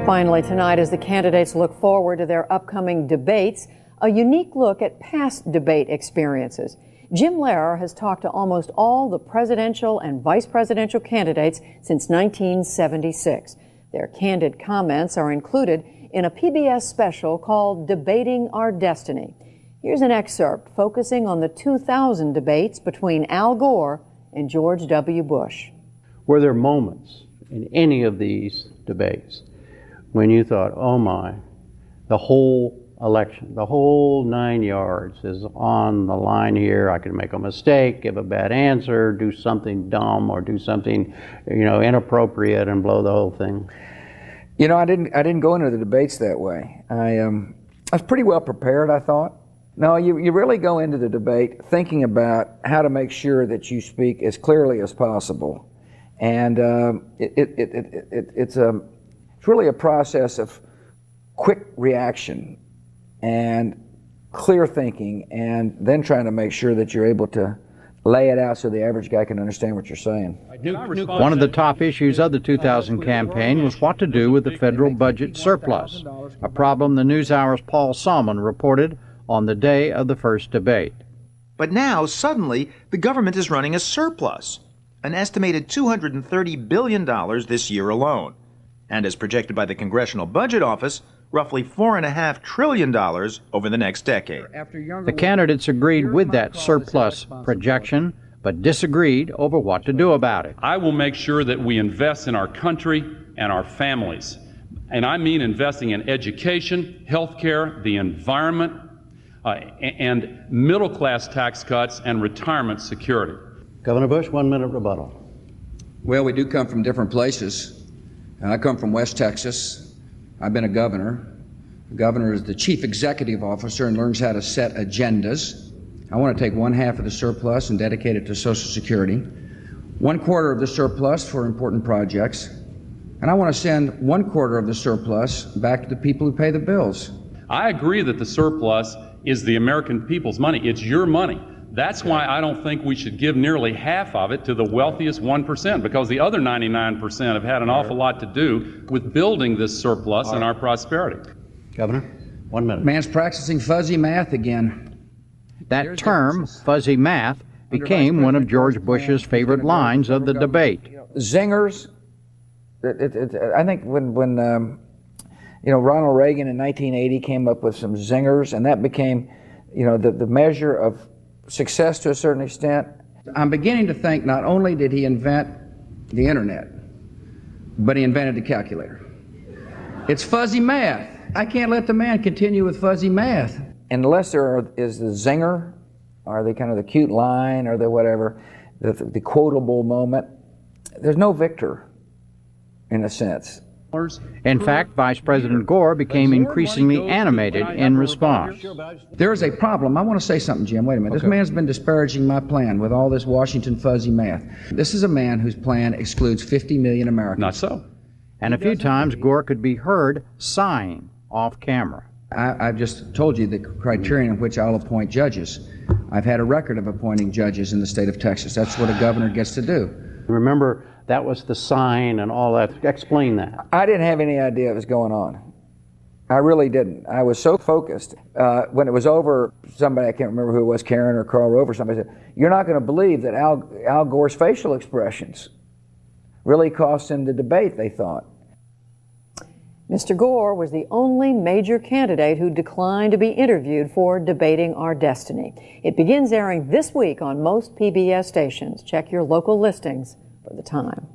Finally tonight, as the candidates look forward to their upcoming debates, a unique look at past debate experiences. Jim Lehrer has talked to almost all the presidential and vice presidential candidates since 1976. Their candid comments are included in a PBS special called Debating Our Destiny. Here's an excerpt focusing on the 2000 debates between Al Gore and George W. Bush. Were there moments in any of these debates when you thought, oh my, the whole election, the whole 9 yards is on the line here, I could make a mistake, give a bad answer, do something dumb, or do something, inappropriate and blow the whole thing? I didn't go into the debates that way. I was pretty well prepared, I thought. No, you really go into the debate thinking about how to make sure that you speak as clearly as possible. And it's really a process of quick reaction and clear thinking, and then trying to make sure that you're able to lay it out so the average guy can understand what you're saying. One of the top issues of the 2000 campaign was what to do with the federal budget surplus, a problem the NewsHour's Paul Salmon reported on the day of the first debate. But now, suddenly, the government is running a surplus, an estimated $230 billion this year alone. And as projected by the Congressional Budget Office, roughly $4.5 trillion over the next decade. The candidates agreed with that surplus projection, but disagreed over what to do about it. I will make sure that we invest in our country and our families. And I mean investing in education, health care, the environment, and middle-class tax cuts and retirement security. Governor Bush, 1 minute rebuttal. Well, we do come from different places. I come from West Texas. I've been a governor. The governor is the chief executive officer and learns how to set agendas. I want to take 1/2 of the surplus and dedicate it to Social Security, 1/4 of the surplus for important projects, and I want to send 1/4 of the surplus back to the people who pay the bills. I agree that the surplus is the American people's money. It's your money. That's why I don't think we should give nearly half of it to the wealthiest 1%, because the other 99% have had an awful lot to do with building this surplus and our prosperity. Governor, 1 minute. Man's practicing fuzzy math again. That term, fuzzy math, became one of George Bush's favorite lines of the debate. Zingers. I think when Ronald Reagan in 1980 came up with some zingers, and that became, the measure of success to a certain extent. I'm beginning to think not only did he invent the internet, but he invented the calculator. It's fuzzy math. I can't let the man continue with fuzzy math. Unless there is the zinger, or the kind of the cute line, or the whatever, the quotable moment, there's no victor, in a sense. In fact, Vice President Gore became increasingly animated in response. There is a problem. I want to say something, Jim. Wait a minute. Okay. This man's been disparaging my plan with all this Washington fuzzy math. This is a man whose plan excludes 50 million Americans. Not so. And a few times Gore could be heard sighing off camera. I've just told you the criterion in which I'll appoint judges. I've had a record of appointing judges in the state of Texas. That's what a governor gets to do. Remember, that was the sign and all that. Explain that. I didn't have any idea what was going on. I really didn't. I was so focused. When it was over, somebody, I can't remember who it was, Karen or Carl Rover, somebody said, "You're not going to believe that Al Gore's facial expressions really cost him the debate," they thought. Mr. Gore was the only major candidate who declined to be interviewed for Debating Our Destiny. It begins airing this week on most PBS stations. Check your local listings for the time.